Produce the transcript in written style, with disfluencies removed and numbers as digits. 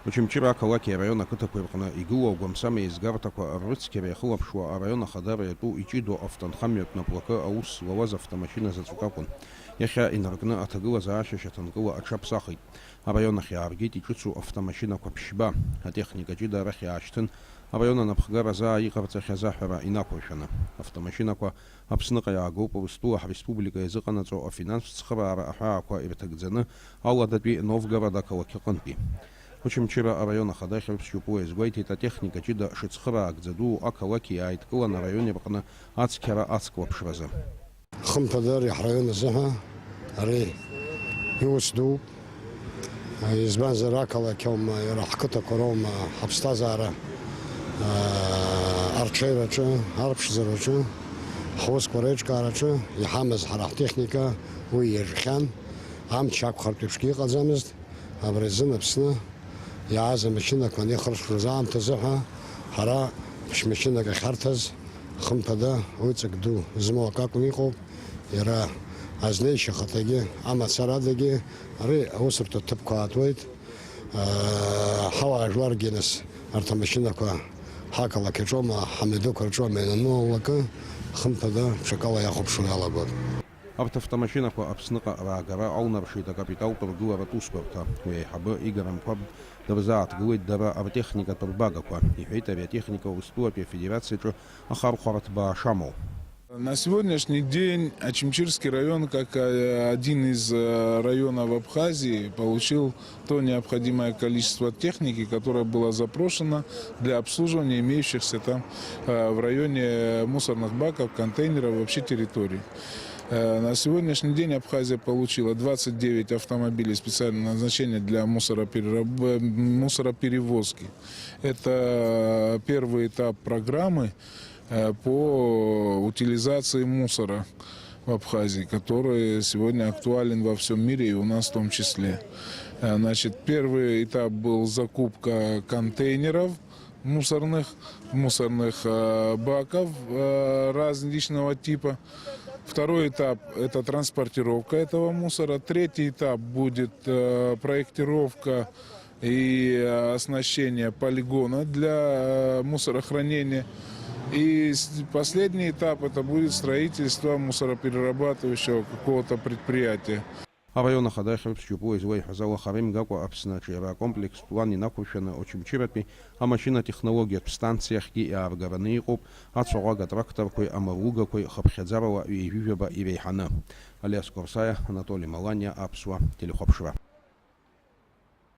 Очимчира ақалақи арайон ақытақәа ирҟны игылоу агәамсам еизгартақәа ррыцқьара иахылаԥшуа арайон ахадара иатәу иҷыдоу автономиатә напқәакы аус злауаз автомашьына заҵәык акәын. Иахьа инаркны аҭагылазаашьа шьаҭанкыла аҽаԥсахит. Араион ахь иааргеит иҿыцу автомашьынақәа ԥшьба. Атехника ҷыда арахь иаашьҭын араион анаԥхгаразаа иҟарҵахьаз аҳәара инақәыршәаны. Автомашьынақәа Аԥсныҟа иаагоуп Урыстәыла ҳреспублика иазыҟанаҵо афинанстә цхыраара аҳәаақәа ирҭагӡаны Аладатәи Новгород ақалақь аҟынтәи. Очамчира арайон ахада хьырԥшьоуп изгәеиҭеит атехника ҷыда шыцхыраагӡа ду ақалақь иааидкылан араион ирҟны ацқьара ацклаԥшразы. Хымԥадыр иаҳраион азыҳәа ари иус дууп. Избанзар ақалақь аума иара ҳқыҭақәа роума ҳаԥсҭазаара арҽеираҿы, арԥшӡараҿы, ҳусқәа реиҿкаараҿы иҳамаз ҳара ҳтехника уи иажәхьан. Амч ақәхартә еиԥшгьы иҟаӡамызт. Абри азын Аԥсны иааз амашьынақәа анеихыршәлоз аамҭазы ҳәа ҳара ԥшь-машьынак ахьарҭаз хымԥада уиҵак ду змоу ак акәын иҟоуп. Иара азнеишьа ахаҭагьы амацарадагьы ари аусурҭа ҭыԥқәа аатуеит. Ҳауаажәларгьы нас арҭ амашьынақәа ҳақалақь аҿоума ҳамҩадуқәа рҿоума иананылалакы хымԥада ҽакала иахәаԥшуа иалагоит. Арҭ автомашьынақәа Аԥсныҟа раагара аунаршеит акапиталтә ргыларатә усбарҭа. Уи аиҳабы Игор Амқәаб дырзааҭгылеит дара артехникатә рбагақәа. Иҳәеит ари атехника Урыстәылатәи Афедерациаҿы ахархәаратә баа шамоу. На сегодняшний день Очимчирский район, как один из районов Абхазии, получил то необходимое количество техники, которое было запрошено для обслуживания имеющихся там в районе мусорных баков, контейнеров, вообще территорий. На сегодняшний день Абхазия получила 29 автомобилей специального назначения для мусороперевозки. Это первый этап программы по утилизации мусора в Абхазии, который сегодня актуален во всем мире и у нас в том числе. Значит, первый этап был закупка контейнеров мусорных баков различного типа. Второй этап – это транспортировка этого мусора. Третий этап будет проектировка и оснащение полигона для мусорохранения. И последний этап – это будет строительство мусороперерабатывающего какого-то предприятия. Араион ахада хьырԥшьоуп излеиҳәаз ала хара имгакәа Аԥсны иара акомплекстә план инақәыршәаны Очамчыратәи амашьынатехнологиатә станциахьгьы иааргараны иҟоуп ацәаӷәага тракторқәеи амаругақәеи хыԥхьаӡарала ҩеижәижәаба иреиҳаны. Алиас Корсаиа, Анатолий Маланиа, Аԥсуа телехәаԥшра.